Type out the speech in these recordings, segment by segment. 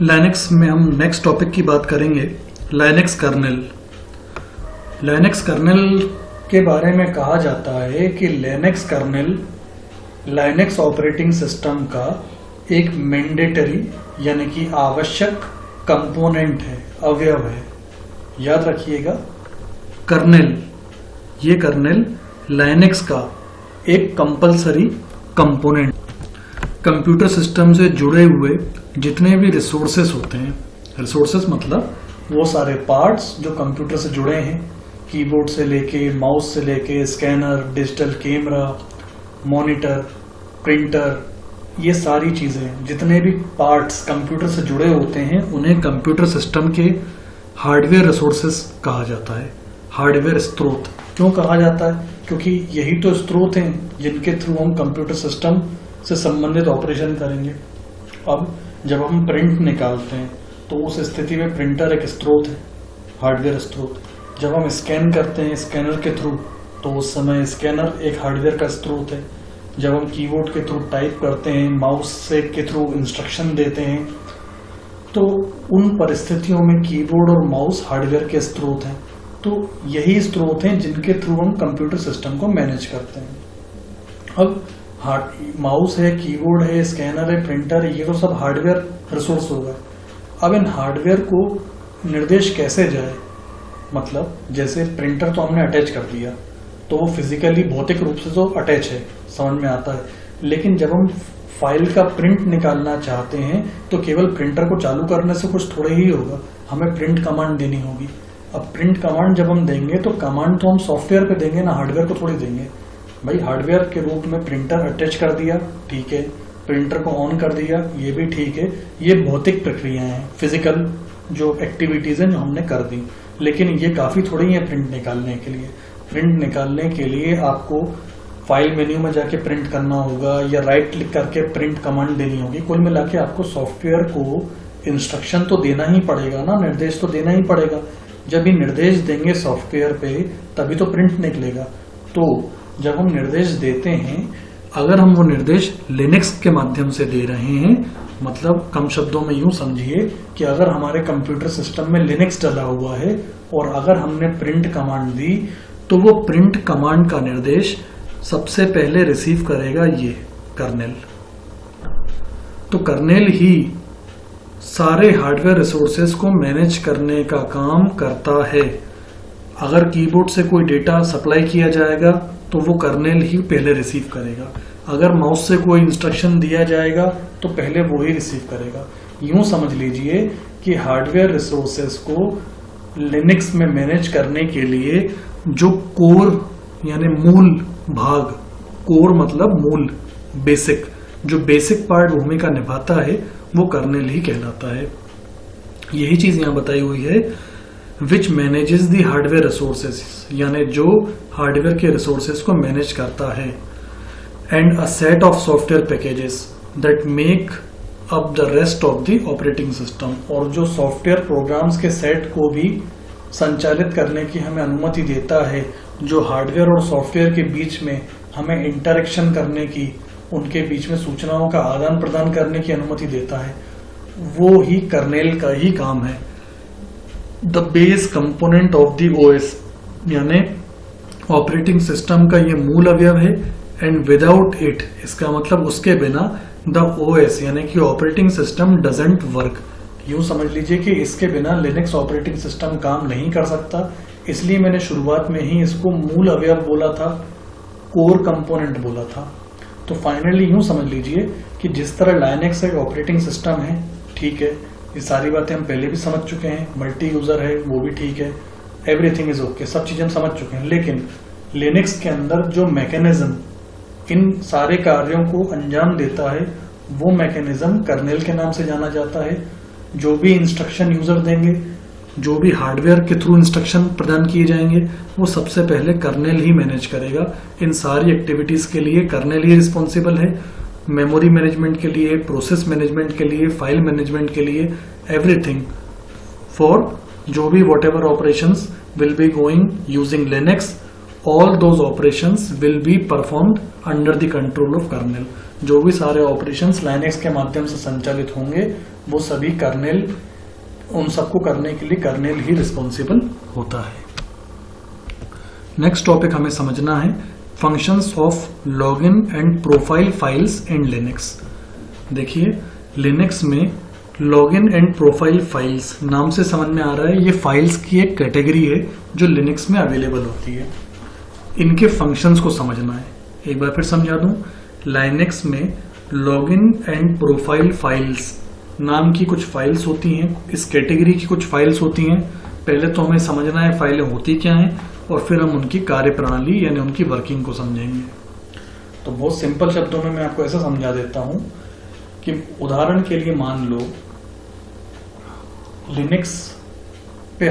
Linux में हम next topic की बात करेंगे, लाइनेक्स कर्नेल। लाइनेक्स कर्नेल के बारे में कहा जाता है कि Linux kernel Linux operating system का एक मैंडेटरी यानी कि आवश्यक कंपोनेंट है, अवयव है। याद रखिएगा, कर्नेल, ये कर्नेल लाइनेक्स का एक कंपलसरी कंपोनेंट। कंप्यूटर सिस्टम से जुड़े हुए जितने भी रिसोर्सेस होते हैं, रिसोर्सेस मतलब वो सारे पार्ट्स जो कंप्यूटर से जुड़े हैं, कीबोर्ड से लेके, माउस से लेके, scanner, digital camera, monitor, printer, ये सारी चीजें, जितने भी पार्ट्स कंप्यूटर से जुड़े होते हैं उन्हें कंप्यूटर सिस्टम के हार्डवेयर रिसोर्सेस कहा जाता है। हार्डवेयर स्रोत क्यों कहा जाता है? क्योंकि यही तो स्रोत हैं जिनके थ्रू हम कंप्यूटर सिस्टम से संबंधित ऑपरेशन करेंगे। अब जब हम प्रिंट निकालते हैं तो उस स्थिति में प्रिंटर एक स्रोत है, हार्डवेयर स्रोत। जब हम स्कैन करते हैं स्कैनर के थ्रू तो उस समय स्कैनर एक हार्डवेयर का स्रोत है। जब हम कीबोर्ड के थ्रू टाइप करते हैं, माउस से के थ्रू इंस्ट्रक्शन देते हैं, तो उन परिस्थितियों में कीबोर्ड और माउस हार्डवेयर के स्रोत हैं। तो यही स्रोत हैं जिनके थ्रू हम कंप्यूटर सिस्टम को मैनेज करते हैं। अब माउस है, कीबोर्ड है, स्कैनर है, प्रिंटर है, ये तो सब हार्डवेयर रिसोर्स हो गए। अब इन हार्डवेयर को निर्देश कैसे जाए, मतलब जैसे प्रिंटर तो हमने अटैच कर दिया तो वो फिजिकली भौतिक रूप से तो अटैच है, समझ में आता है। लेकिन जब हम फाइल का प्रिंट निकालना चाहते हैं तो केवल प्रिंटर को चालू करने से कुछ थोड़े ही होगा, हमें प्रिंट कमांड देनी होगी। अब प्रिंट कमांड जब हम देंगे तो कमांड तो हम सॉफ्टवेयर पे देंगे ना, हार्डवेयर को थोड़ी देंगे। भाई हार्डवेयर के रूप में प्रिंटर अटैच कर दिया, ठीक है, प्रिंटर को ऑन कर दिया, ये भी ठीक है। ये भौतिक प्रक्रियाएं हैं, फिजिकल जो एक्टिविटीज हैं जो हमने कर दी। लेकिन ये काफी थोड़ी है प्रिंट निकालने के लिए। प्रिंट निकालने के लिए आपको फाइल मेन्यू में जाके प्रिंट करना होगा या राइट क्लिक करके प्रिंट कमांड देनी होगी। कुल मिला के आपको सॉफ्टवेयर को इंस्ट्रक्शन तो देना ही पड़ेगा ना, निर्देश तो देना ही पड़ेगा। जब ये निर्देश देंगे सॉफ्टवेयर पे तभी तो प्रिंट निकलेगा। तो जब हम निर्देश देते हैं, अगर हम वो निर्देश लिनक्स के माध्यम से दे रहे हैं, मतलब कम शब्दों में यूं समझिए कि अगर हमारे कंप्यूटर सिस्टम में लिनक्स डला हुआ है और अगर हमने प्रिंट कमांड दी तो वो प्रिंट कमांड का निर्देश सबसे पहले रिसीव करेगा ये कर्नेल। तो कर्नेल ही सारे हार्डवेयर रिसोर्सेज को मैनेज करने का काम करता है। अगर कीबोर्ड से कोई डेटा सप्लाई किया जाएगा तो वो कर्नेल ही पहले रिसीव करेगा। अगर माउस से कोई इंस्ट्रक्शन दिया जाएगा तो पहले वो ही रिसीव करेगा। यूं समझ लीजिए कि हार्डवेयर रिसोर्सेज को लिनक्स में मैनेज करने के लिए जो कोर यानी मूल भाग, कोर मतलब मूल, बेसिक, जो बेसिक पार्ट भूमिका निभाता है वो कर्नेल ही कहलाता है। यही चीज यहां बताई हुई है, विच मैनेजेस द हार्डवेयर रिसोर्सेज, यानी जो हार्डवेयर के रिसोर्सेज को मैनेज करता है, and a set of software packages that make up the rest of the operating system, और जो सॉफ्टवेयर प्रोग्राम्स के सेट को भी संचालित करने की हमें अनुमति देता है, जो हार्डवेयर और सॉफ्टवेयर के बीच में हमें इंटरेक्शन करने की, उनके बीच में सूचनाओं का आदान प्रदान करने की अनुमति देता है, वो ही कर्नेल का ही काम है। The base component of the OS, यानी ऑपरेटिंग सिस्टम का ये मूल अवयव है। एंड विदाउट इट, इसका मतलब उसके बिना, द ओएस यानी कि ऑपरेटिंग सिस्टम डजंट वर्क। यूं समझ लीजिए कि इसके बिना लिनक्स ऑपरेटिंग सिस्टम काम नहीं कर सकता। इसलिए मैंने शुरुआत में ही इसको मूल अवयव बोला था, कोर कंपोनेंट बोला था। तो फाइनली यूं समझ लीजिए कि जिस तरह लाइनेक्स एक ऑपरेटिंग सिस्टम है, ठीक है, ये सारी बातें हम पहले भी समझ चुके हैं, मल्टी यूजर है वो भी ठीक है, एवरीथिंग इज ओके, सब चीजें हम समझ चुके हैं। लेकिन लिनक्स के अंदर जो मैकेनिज्म इन सारे कार्यों को अंजाम देता है वो मैकेनिज्म कर्नेल के नाम से जाना जाता है। जो भी इंस्ट्रक्शन यूजर देंगे, जो भी हार्डवेयर के थ्रू इंस्ट्रक्शन प्रदान किए जाएंगे, वो सबसे पहले कर्नेल ही मैनेज करेगा। इन सारी एक्टिविटीज के लिए कर्नेल ही रिस्पॉन्सिबल है, मेमोरी मैनेजमेंट के लिए, प्रोसेस मैनेजमेंट के लिए, फाइल मैनेजमेंट के लिए, एवरीथिंग फॉर जो भी what ever operations will be going using Linux all those operations will be performed under the control of kernel. जो भी सारे ऑपरेशंस लाइनेक्स के माध्यम से संचालित होंगे वो सभी कर्नेल, उन सबको करने के लिए कर्नेल ही रिस्पॉन्सिबल होता है। नेक्स्ट टॉपिक हमें समझना है functions of log n and profile files in Linux. देखिए लिनक्स में लॉगिन एंड प्रोफाइल फाइल्स नाम से समझ में आ रहा है, ये फाइल्स की एक कैटेगरी है जो लिनक्स में अवेलेबल होती है। इनके फंक्शंस को समझना है। एक बार फिर समझा दूं, लाइनेक्स में लॉगिन एंड प्रोफाइल फाइल्स नाम की कुछ फाइल्स होती हैं, इस कैटेगरी की कुछ फाइल्स होती हैं। पहले तो हमें समझना है फाइलें होती क्या हैं और फिर हम उनकी कार्यप्रणाली यानी उनकी वर्किंग को समझेंगे। तो बहुत सिंपल शब्दों में मैं आपको ऐसा समझा देता हूं कि उदाहरण के लिए मान लो लिनक्स पे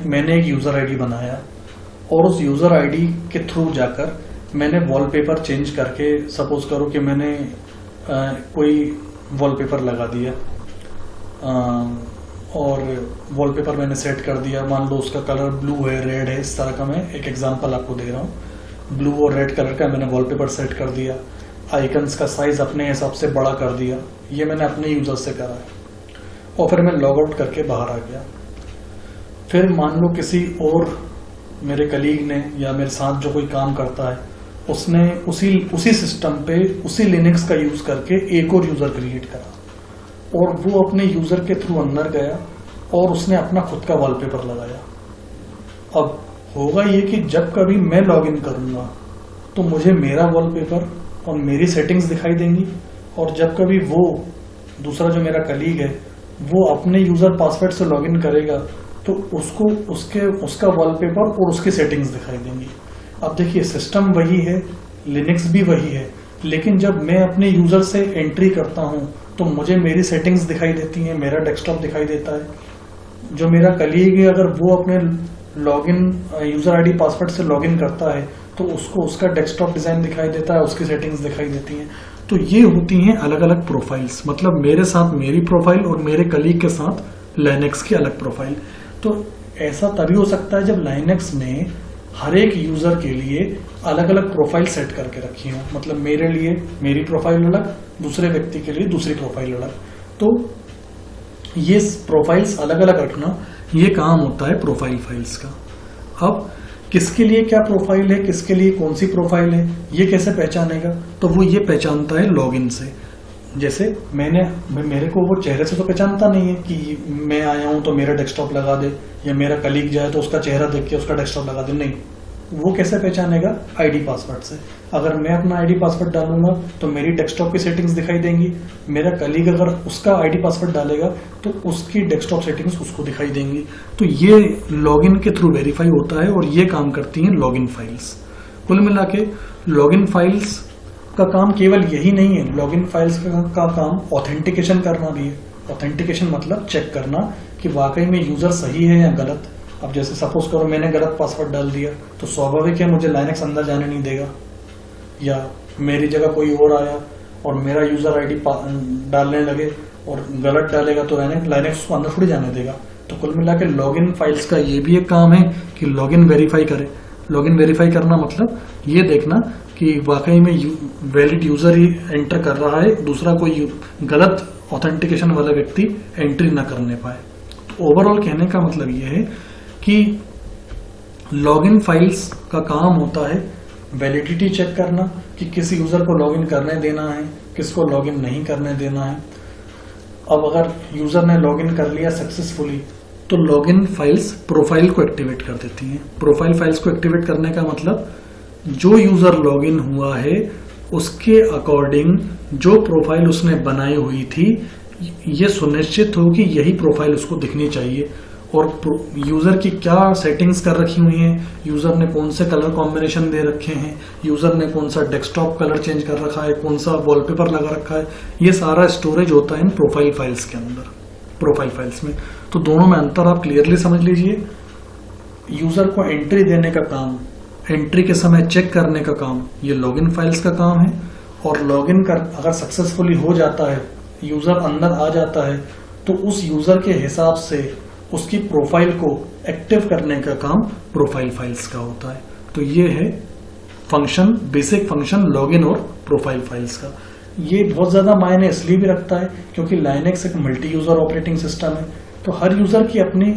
मैंने एक यूजर आईडी बनाया और उस यूजर आईडी के थ्रू जाकर मैंने वॉलपेपर चेंज करके, सपोज करो कि मैंने कोई वॉलपेपर लगा दिया और वॉलपेपर मैंने सेट कर दिया। मान लो उसका कलर ब्लू है, रेड है, इस तरह का मैं एक एग्जांपल आपको दे रहा हूँ। ब्लू और रेड कलर का मैंने वॉलपेपर सेट कर दिया, आइकन्स का साइज अपने हिसाब से बड़ा कर दिया। ये मैंने अपने यूजर से करा है और फिर मैं लॉग आउट करके बाहर आ गया। फिर मान लो किसी और मेरे कलीग ने या मेरे साथ जो कोई काम करता है उसने उसी सिस्टम पे उसी लिनक्स का यूज करके एक और यूजर क्रिएट करा और वो अपने यूजर के थ्रू अंदर गया और उसने अपना खुद का वॉलपेपर लगाया। अब होगा ये कि जब कभी मैं लॉगिन करूंगा तो मुझे मेरा वॉलपेपर और मेरी सेटिंग्स दिखाई देंगी और जब कभी वो दूसरा जो मेरा कलीग है वो अपने यूजर पासवर्ड से लॉगिन करेगा तो उसको उसका वॉलपेपर और उसकी सेटिंग्स दिखाई देंगी। अब देखिए सिस्टम वही है, लिनक्स भी वही है, लेकिन जब मैं अपने यूजर से एंट्री करता हूं तो मुझे मेरी सेटिंग्स दिखाई देती हैं, मेरा डेस्कटॉप दिखाई देता है। जो मेरा कलीग है अगर वो अपने लॉगिन यूजर आईडी पासवर्ड से लॉगिन करता है तो उसको उसका डेस्कटॉप डिजाइन दिखाई देता है, उसकी सेटिंग्स दिखाई देती हैं। तो ये होती हैं अलग अलग प्रोफाइल्स, मतलब मेरे साथ मेरी प्रोफाइल और मेरे कलीग के साथ लाइनेक्स की अलग प्रोफाइल। तो ऐसा तभी हो सकता है जब लाइनेक्स ने हर एक यूजर के लिए अलग अलग प्रोफाइल सेट करके रखी हो, मतलब मेरे लिए मेरी प्रोफाइल अलग, दूसरे व्यक्ति के लिए दूसरी प्रोफाइल अलग। तो ये प्रोफाइल्स अलग अलग रखना ये काम होता है प्रोफाइल फाइल्स का। अब किसके लिए क्या प्रोफाइल है, किसके लिए कौन सी प्रोफाइल है, ये कैसे पहचानेगा? तो वो ये पहचानता है लॉगिन से। जैसे मेरे को वो चेहरे से तो पहचानता नहीं है कि मैं आया हूं तो मेरा डेस्कटॉप लगा दे, या मेरा कलीग जाए तो उसका चेहरा देख के उसका डेस्कटॉप लगा दे, नहीं। वो कैसे पहचानेगा? आईडी पासवर्ड से। अगर मैं अपना आईडी पासवर्ड डालूंगा तो मेरी डेस्कटॉप की सेटिंग्स दिखाई देंगी, मेरा कलीग अगर उसका आईडी पासवर्ड डालेगा तो उसकी डेस्कटॉप सेटिंग्स उसको दिखाई देंगी। तो ये लॉगिन के थ्रू वेरीफाई होता है और ये काम करती हैं लॉगिन फाइल्स। कुल मिला के लॉगिन फाइल्स का काम केवल यही नहीं है, लॉगिन फाइल्स का काम ऑथेंटिकेशन करना भी है। ऑथेंटिकेशन मतलब चेक करना कि वाकई में यूजर सही है या गलत। अब जैसे सपोज करो मैंने गलत पासवर्ड डाल दिया तो स्वाभाविक है मुझे लाइनेक्स अंदर जाने नहीं देगा, या मेरी जगह कोई और आया और मेरा यूजर आईडी डालने लगे और गलत डालेगा तो लाइनेक्स उसको अंदर थोड़ी जाने देगा। तो कुल मिला के लॉगिन फाइल्स का ये भी एक काम है कि लॉगिन वेरीफाई करे। लॉगिन वेरीफाई करना मतलब ये देखना कि वाकई में वैलिड यूजर ही एंटर कर रहा है, दूसरा कोई गलत ऑथेंटिकेशन वाला व्यक्ति एंट्री ना करने पाए। तो ओवरऑल कहने का मतलब ये है कि लॉगिन फाइल्स का काम होता है वैलिडिटी चेक करना कि किस यूजर को लॉगिन करने देना है, किसको लॉगिन नहीं करने देना है। अब अगर यूजर ने लॉगिन कर लिया सक्सेसफुली तो लॉगिन फाइल्स प्रोफाइल को एक्टिवेट कर देती हैं। प्रोफाइल फाइल्स को एक्टिवेट करने का मतलब जो यूजर लॉगिन हुआ है उसके अकॉर्डिंग जो प्रोफाइल उसने बनाई हुई थी ये सुनिश्चित हो कि यही प्रोफाइल उसको दिखनी चाहिए, और यूजर की क्या सेटिंग्स कर रखी हुई हैं, यूजर ने कौन से कलर कॉम्बिनेशन दे रखे हैं, यूजर ने कौन सा डेस्कटॉप कलर चेंज कर रखा है, कौन सा वॉलपेपर लगा रखा है, ये सारा स्टोरेज होता है इन प्रोफाइल फाइल्स के अंदर, प्रोफाइल फाइल्स में। तो दोनों में अंतर आप क्लियरली समझ लीजिए। यूजर को एंट्री देने का काम, एंट्री के समय चेक करने का काम ये लॉगिन फाइल्स का काम है, और लॉगिन कर अगर सक्सेसफुली हो जाता है, यूजर अंदर आ जाता है, तो उस यूजर के हिसाब से उसकी प्रोफाइल को एक्टिव करने का काम प्रोफाइल फाइल्स का होता है। तो ये है फंक्शन, बेसिक फंक्शन लॉगिन और प्रोफाइल फाइल्स का। ये बहुत ज़्यादा मायने इसलिए भी रखता है क्योंकि लाइनेक्स एक मल्टी यूज़र ऑपरेटिंग सिस्टम है, तो हर यूज़र की अपने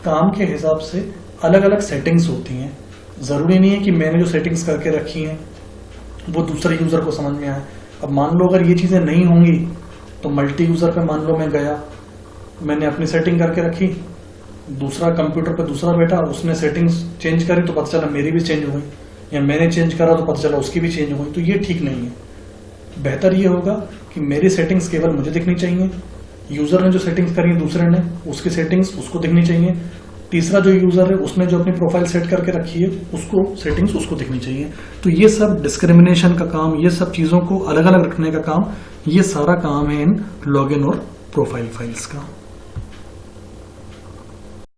काम के हिसाब से अलग अलग सेटिंग्स होती हैं। ज़रूरी नहीं है कि मैंने जो सेटिंग्स करके रखी हैं वो दूसरे यूज़र को समझ में आए। अब मान लो अगर ये चीज़ें नहीं होंगी तो मल्टी यूज़र पे मान लो मैं गया, मैंने अपनी सेटिंग करके रखी, दूसरा कंप्यूटर पे दूसरा बैठा, उसने सेटिंग्स चेंज करी तो पता चला मेरी भी चेंज हो गई, या मैंने चेंज करा तो पता चला उसकी भी चेंज हो गई, तो ये ठीक नहीं है। बेहतर ये होगा कि मेरी सेटिंग्स केवल मुझे दिखनी चाहिए, यूज़र ने जो सेटिंग्स करी दूसरे ने उसकी सेटिंग्स उसको दिखनी चाहिए, तीसरा जो यूज़र है उसने जो अपनी प्रोफाइल सेट करके रखी है उसको सेटिंग्स उसको दिखनी चाहिए। तो ये सब डिस्क्रिमिनेशन का काम, ये सब चीज़ों को अलग अलग रखने का काम, ये सारा काम है इन लॉगिन और प्रोफाइल फाइल्स का।